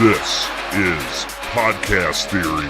This is Podcast Theory.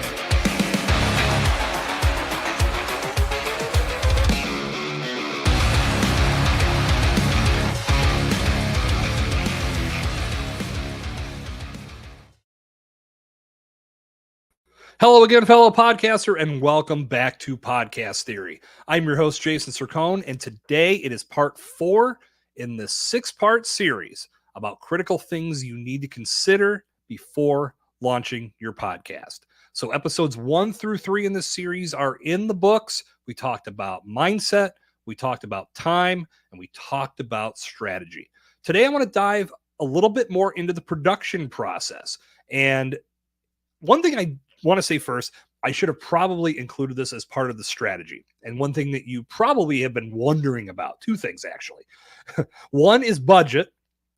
Hello again, fellow podcaster, and welcome back to Podcast Theory. I'm your host, Jason Sircone, and today it is part 4 in the 6-part series about critical things you need to consider before launching your podcast. So episodes 1 through 3 in this series are in the books. We talked about mindset, we talked about time, and we talked about strategy. Today I want to dive a little bit more into the production process. And one thing I want to say first, I should have probably included this as part of the strategy. And one thing that you probably have been wondering about, 2 things actually. One is budget,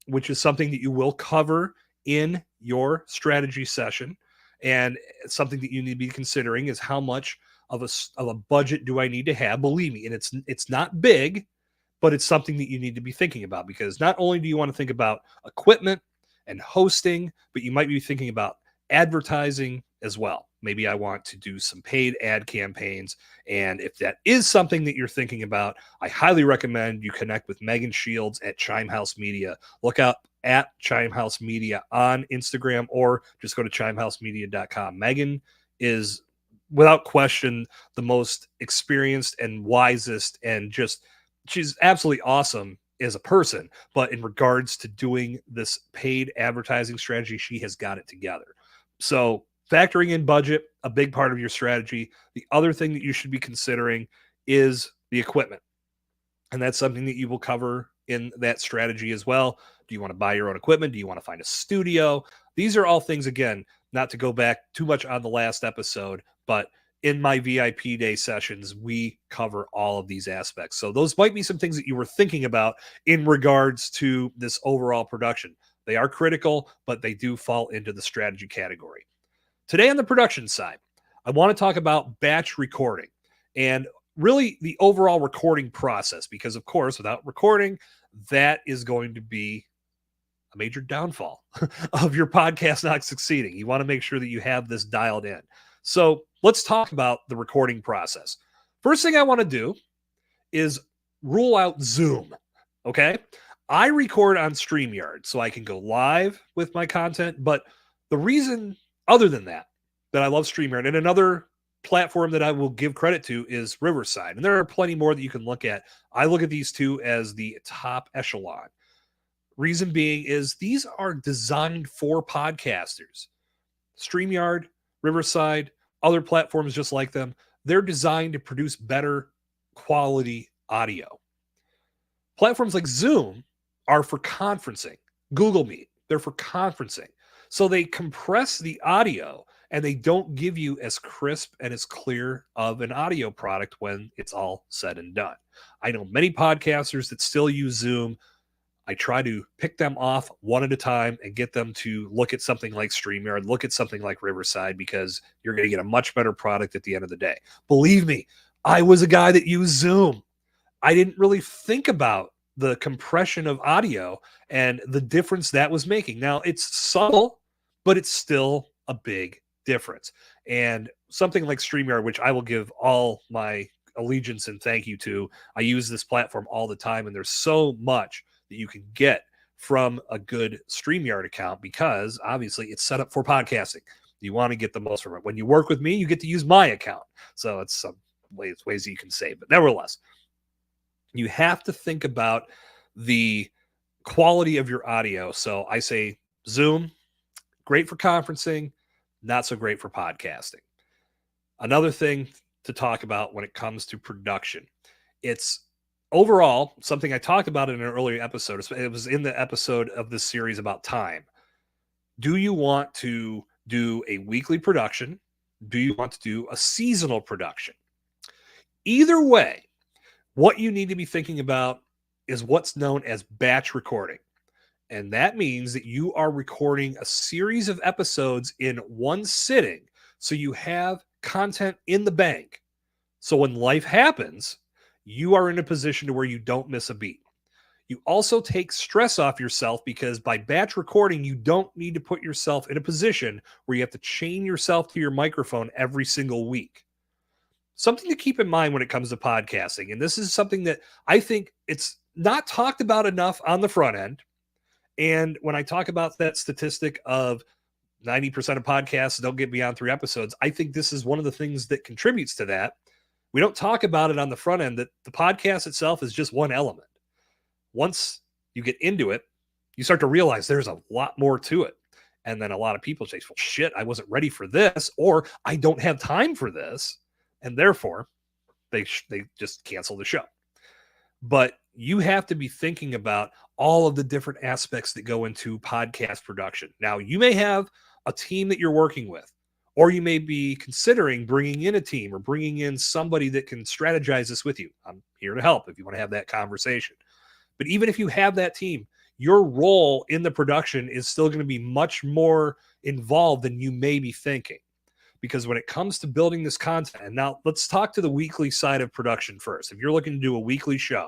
which is something that you will cover in your strategy session. And something that you need to be considering is how much of a budget do I need to have? Believe me, and it's not big, but it's something that you need to be thinking about, because not only do you want to think about equipment and hosting, but you might be thinking about advertising as well. Maybe I want to do some paid ad campaigns. And if that is something that you're thinking about, I highly recommend you connect with Megan Shields at Chime House Media. Look up at Chime House Media on Instagram, or just go to chimehousemedia.com. Megan is, without question, the most experienced and wisest, and just, she's absolutely awesome as a person. But in regards to doing this paid advertising strategy, she has got it together. So factoring in budget, a big part of your strategy. The other thing that you should be considering is the equipment. And that's something that you will cover in that strategy as well. Do you want to buy your own equipment? Do you want to find a studio? These are all things, again, not to go back too much on the last episode, but in my VIP day sessions, we cover all of these aspects. So those might be some things that you were thinking about in regards to this overall production. They are critical, but they do fall into the strategy category. Today on the production side, I want to talk about batch recording and really the overall recording process, because of course, without recording, that is going to be a major downfall of your podcast not succeeding. You want to make sure that you have this dialed in. So let's talk about the recording process. First thing I want to do is rule out Zoom. Okay. I record on StreamYard so I can go live with my content. But the reason, other than that I love StreamYard, and another platform that I will give credit to is Riverside. And there are plenty more that you can look at. I look at these two as the top echelon. Reason being is these are designed for podcasters. StreamYard, Riverside, other platforms just like them, they're designed to produce better quality audio. Platforms like Zoom are for conferencing. Google Meet, they're for conferencing. So they compress the audio and they don't give you as crisp and as clear of an audio product when it's all said and done. I know many podcasters that still use Zoom. I try to pick them off one at a time and get them to look at something like StreamYard, look at something like Riverside, because you're going to get a much better product at the end of the day. Believe me, I was a guy that used Zoom. I didn't really think about the compression of audio and the difference that was making. Now, it's subtle, but it's still a big difference. And something like StreamYard, which I will give all my allegiance and thank you to, I use this platform all the time, and there's so much that you can get from a good StreamYard account, because obviously it's set up for podcasting. You want to get the most from it. When you work with me, you get to use my account. So it's some ways that you can save. But nevertheless, you have to think about the quality of your audio. So I say Zoom, great for conferencing, not so great for podcasting. Another thing to talk about when it comes to production, it's overall something I talked about in an earlier episode. It was in the episode of this series about time. Do you want to do a weekly production? Do you want to do a seasonal production? Either way, what you need to be thinking about is what's known as batch recording. And that means that you are recording a series of episodes in one sitting, so you have content in the bank. So when life happens, you are in a position to where you don't miss a beat. You also take stress off yourself because by batch recording, you don't need to put yourself in a position where you have to chain yourself to your microphone every single week. Something to keep in mind when it comes to podcasting, and this is something that I think it's not talked about enough on the front end. And when I talk about that statistic of 90% of podcasts don't get beyond 3 episodes, I think this is one of the things that contributes to that. We don't talk about it on the front end, that the podcast itself is just one element. Once you get into it, you start to realize there's a lot more to it. And then a lot of people say, well, shit, I wasn't ready for this, or I don't have time for this. And therefore, they just cancel the show. But you have to be thinking about all of the different aspects that go into podcast production. Now, you may have a team that you're working with, or you may be considering bringing in a team or bringing in somebody that can strategize this with you. I'm here to help if you want to have that conversation. But even if you have that team, your role in the production is still going to be much more involved than you may be thinking. Because when it comes to building this content, and now let's talk to the weekly side of production first. If you're looking to do a weekly show,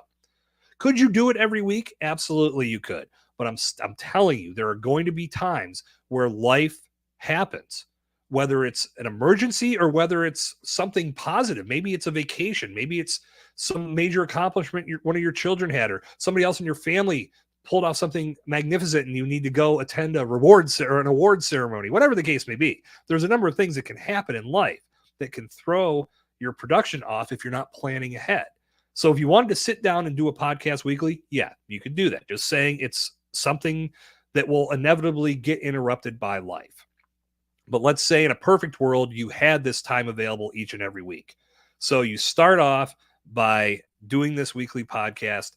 could you do it every week? Absolutely, you could. But I'm telling you, there are going to be times where life happens, whether it's an emergency or whether it's something positive. Maybe it's a vacation. Maybe it's some major accomplishment one of your children had, or somebody else in your family pulled off something magnificent and you need to go attend a an award ceremony, whatever the case may be. There's a number of things that can happen in life that can throw your production off if you're not planning ahead. So if you wanted to sit down and do a podcast weekly, yeah, you could do that. Just saying it's something that will inevitably get interrupted by life. But let's say in a perfect world, you had this time available each and every week. So you start off by doing this weekly podcast,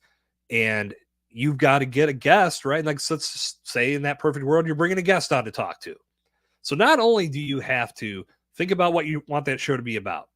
and you've got to get a guest, right? Like, let's say in that perfect world, you're bringing a guest on to talk to. So not only do you have to think about what you want that show to be about,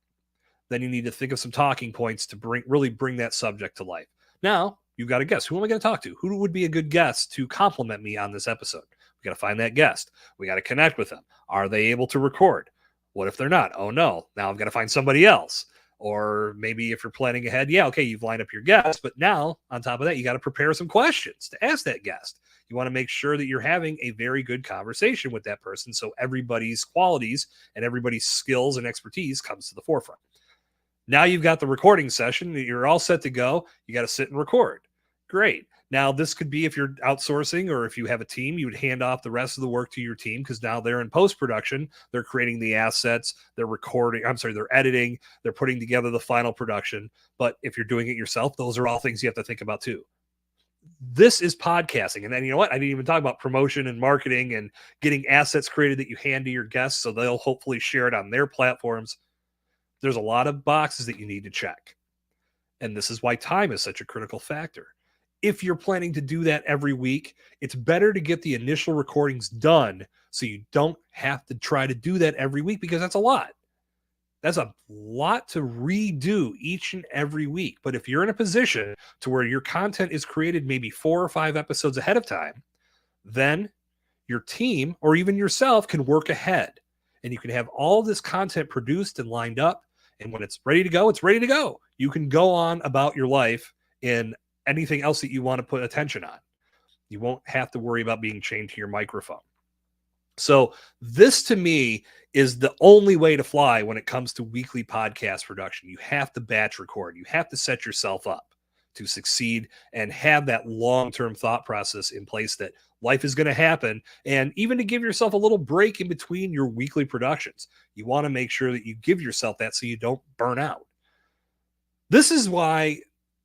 then you need to think of some talking points to really bring that subject to life. Now, you've got a guest. Who am I going to talk to? Who would be a good guest to compliment me on this episode? We got to find that guest. We got to connect with them. Are they able to record? What if they're not? Oh, no. Now I've got to find somebody else. Or maybe if you're planning ahead, yeah, okay, you've lined up your guest, but now on top of that, you got to prepare some questions to ask that guest. You want to make sure that you're having a very good conversation with that person so everybody's qualities and everybody's skills and expertise comes to the forefront. Now you've got the recording session. You're all set to go. You got to sit and record. Great. Now, this could be if you're outsourcing or if you have a team, you would hand off the rest of the work to your team because now they're in post-production. They're creating the assets. They're they're editing. They're putting together the final production. But if you're doing it yourself, those are all things you have to think about too. This is podcasting. And then you know what? I didn't even talk about promotion and marketing and getting assets created that you hand to your guests so they'll hopefully share it on their platforms. There's a lot of boxes that you need to check. And this is why time is such a critical factor. If you're planning to do that every week, it's better to get the initial recordings done so you don't have to try to do that every week because that's a lot. That's a lot to redo each and every week. But if you're in a position to where your content is created maybe 4 or 5 episodes ahead of time, then your team or even yourself can work ahead and you can have all this content produced and lined up. And when it's ready to go, it's ready to go. You can go on about your life in anything else that you want to put attention on. You won't have to worry about being chained to your microphone. So this to me is the only way to fly when it comes to weekly podcast production. You have to batch record. You have to set yourself up to succeed and have that long-term thought process in place that life is going to happen. And even to give yourself a little break in between your weekly productions, you want to make sure that you give yourself that so you don't burn out. This is why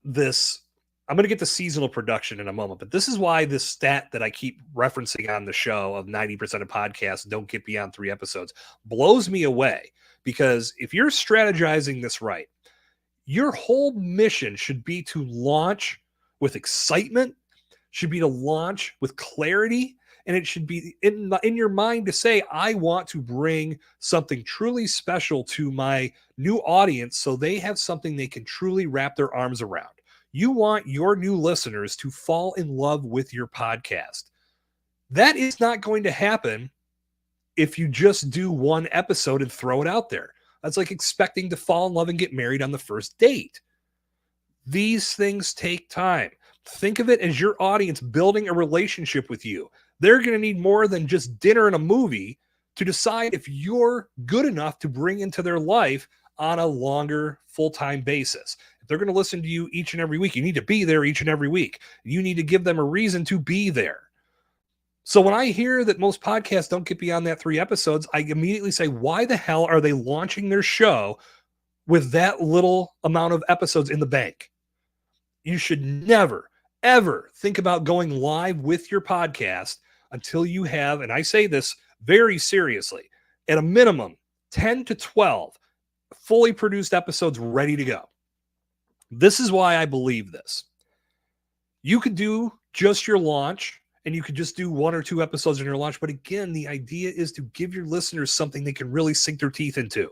I'm going to get to seasonal production in a moment, but this is why this stat that I keep referencing on the show of 90% of podcasts don't get beyond 3 episodes blows me away. Because if you're strategizing this right, your whole mission should be to launch with excitement, should be to launch with clarity, and it should be in your mind to say, I want to bring something truly special to my new audience so they have something they can truly wrap their arms around. You want your new listeners to fall in love with your podcast. That is not going to happen if you just do one episode and throw it out there. That's like expecting to fall in love and get married on the first date. These things take time. Think of it as your audience building a relationship with you. They're going to need more than just dinner and a movie to decide if you're good enough to bring into their life on a longer full-time basis. If they're going to listen to you each and every week, you need to be there each and every week. You need to give them a reason to be there. So when I hear that most podcasts don't get beyond that 3 episodes, I immediately say, why the hell are they launching their show with that little amount of episodes in the bank? You should never, ever think about going live with your podcast until you have, and I say this very seriously, at a minimum, 10 to 12 fully produced episodes ready to go. This is why I believe this. You could do just your launch, and you could just do 1 or 2 episodes in your launch. But again, the idea is to give your listeners something they can really sink their teeth into.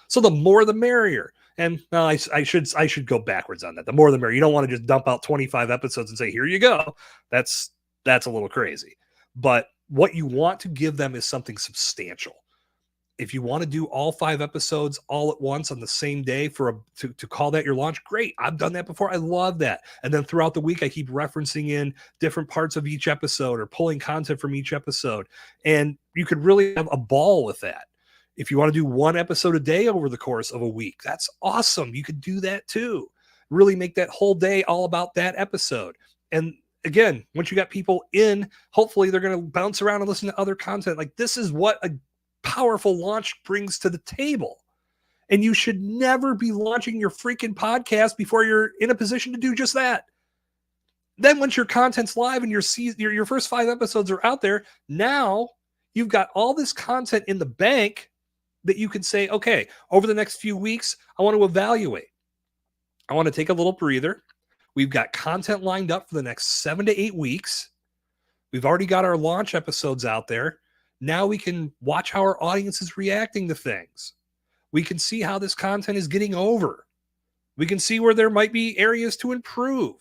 So the more the merrier. And I should go backwards on that. The more the merrier. You don't want to just dump out 25 episodes and say, here you go. That's a little crazy. But what you want to give them is something substantial. If you want to do all 5 episodes all at once on the same day to call that your launch, great. I've done that before. I love that. And then throughout the week, I keep referencing in different parts of each episode or pulling content from each episode. And you could really have a ball with that. If you want to do 1 episode a day over the course of a week, that's awesome. You could do that too. Really make that whole day all about that episode. And again, once you got people in, hopefully they're going to bounce around and listen to other content. Like, this is what a powerful launch brings to the table. And you should never be launching your freaking podcast before you're in a position to do just that. Then once your content's live and your first 5 episodes are out there, now you've got all this content in the bank that you can say, okay, over the next few weeks, I want to evaluate. I want to take a little breather. We've got content lined up for the next 7 to 8 weeks. We've already got our launch episodes out there. Now we can watch how our audience is reacting to things. We can see how this content is getting over. We can see where there might be areas to improve.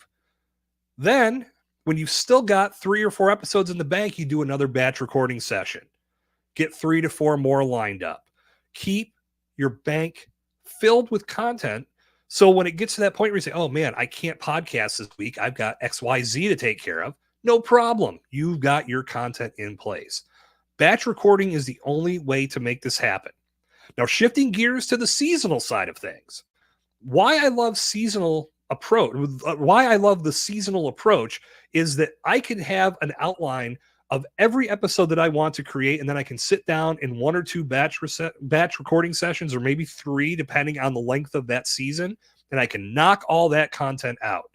Then, when you've still got 3 or 4 episodes in the bank, you do another batch recording session. Get 3 to 4 more lined up. Keep your bank filled with content. So when it gets to that point where you say, oh man, I can't podcast this week, I've got XYZ to take care of. No problem. You've got your content in place. Batch recording is the only way to make this happen. Now, shifting gears to the seasonal side of things. Why I love the seasonal approach is that I can have an outline of every episode that I want to create, and then I can sit down in 1 or 2 batch recording sessions, or maybe 3, depending on the length of that season, and I can knock all that content out.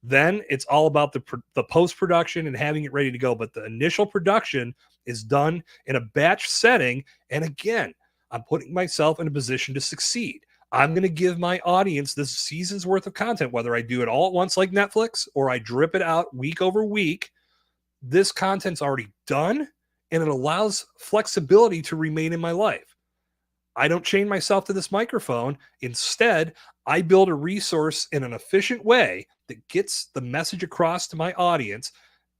Then it's all about the post-production and having it ready to go. But the initial production is done in a batch setting. And again, I'm putting myself in a position to succeed. I'm going to give my audience this season's worth of content, whether I do it all at once like Netflix or I drip it out week over week. This content's already done, and it allows flexibility to remain in my life. I don't chain myself to this microphone. Instead, I build a resource in an efficient way that gets the message across to my audience.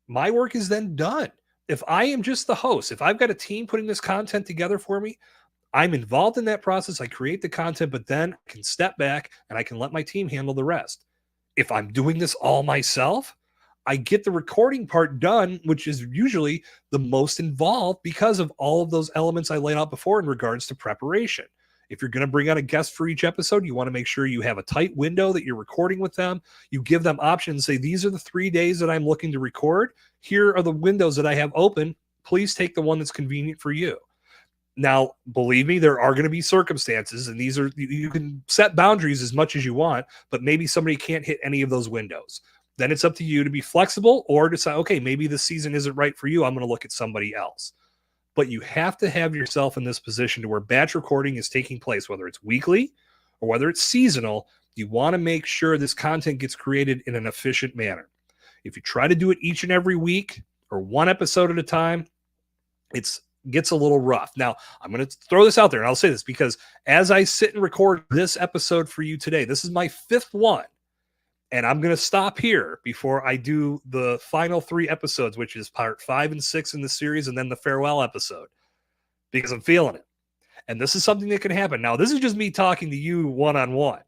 My work is then done. If I am just the host, if I've got a team putting this content together for me, I'm involved in that process. I create the content, but then I can step back and I can let my team handle the rest. If I'm doing this all myself, I get the recording part done, which is usually the most involved because of all of those elements I laid out before in regards to preparation. If you're going to bring on a guest for each episode, you want to make sure you have a tight window that you're recording with them. You give them options, say, these are the 3 days that I'm looking to record. Here are the windows that I have open. Please take the one that's convenient for you. Now, believe me, there are going to be circumstances, and you can set boundaries as much as you want, but maybe somebody can't hit any of those windows. Then it's up to you to be flexible or decide, okay, maybe this season isn't right for you. I'm going to look at somebody else. But you have to have yourself in this position to where batch recording is taking place, whether it's weekly or whether it's seasonal. You want to make sure this content gets created in an efficient manner. If you try to do it each and every week or 1 episode at a time, it gets a little rough. Now, I'm going to throw this out there, and I'll say this because as I sit and record this episode for you today, this is my 5th one. And I'm going to stop here before I do the final 3 episodes, which is part 5 and 6 in the series, and then the farewell episode, because I'm feeling it. And this is something that can happen. Now, this is just me talking to you one-on-one.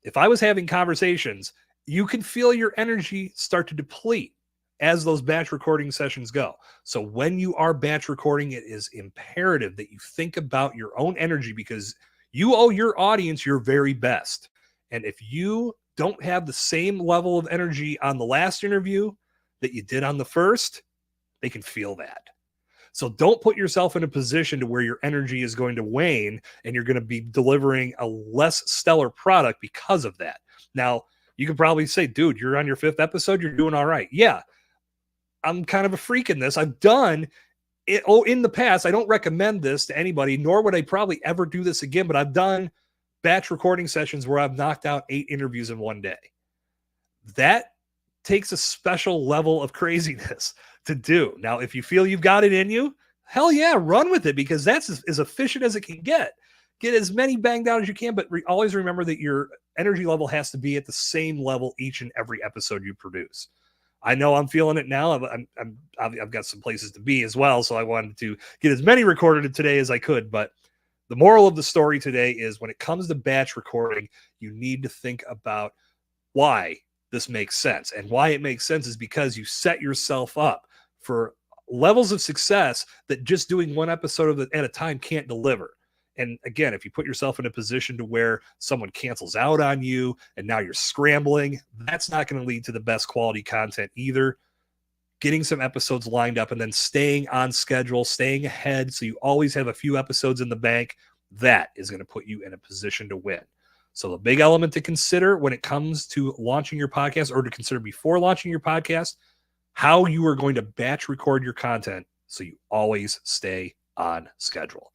If I was having conversations, you can feel your energy start to deplete as those batch recording sessions go. So when you are batch recording, it is imperative that you think about your own energy, because you owe your audience your very best. And if you don't have the same level of energy on the last interview that you did on the first, they can feel that. So don't put yourself in a position to where your energy is going to wane and you're going to be delivering a less stellar product because of that. Now, you could probably say, dude, you're on your 5th episode, you're doing all right. Yeah, I'm kind of a freak in this. I've done it in the past. I don't recommend this to anybody, nor would I probably ever do this again, but I've done batch recording sessions where I've knocked out 8 interviews in one day. That takes a special level of craziness to do. Now, if you feel you've got it in you, hell yeah, run with it, because that's as efficient as it can get. Get as many banged out as you can, but always remember that your energy level has to be at the same level each and every episode you produce. I know I'm feeling it now. I've got some places to be as well, so I wanted to get as many recorded today as I could. But the moral of the story today is, when it comes to batch recording, you need to think about why this makes sense. And why it makes sense is because you set yourself up for levels of success that just doing one episode at a time can't deliver. And again, if you put yourself in a position to where someone cancels out on you and now you're scrambling, that's not going to lead to the best quality content either. Getting some episodes lined up and then staying on schedule, staying ahead so you always have a few episodes in the bank, that is going to put you in a position to win. So the big element to consider when it comes to launching your podcast, or to consider before launching your podcast, how you are going to batch record your content so you always stay on schedule.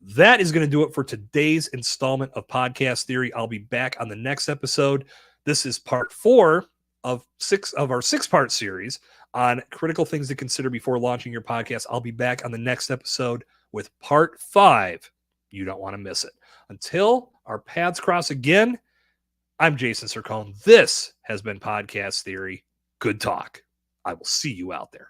That is going to do it for today's installment of Podcast Theory. I'll be back on the next episode. This is part 4 of our 6-part series on critical things to consider before launching your podcast. I'll be back on the next episode with part 5. You don't want to miss it. Until our paths cross again, I'm Jason Sircone. This has been Podcast Theory. Good talk. I will see you out there.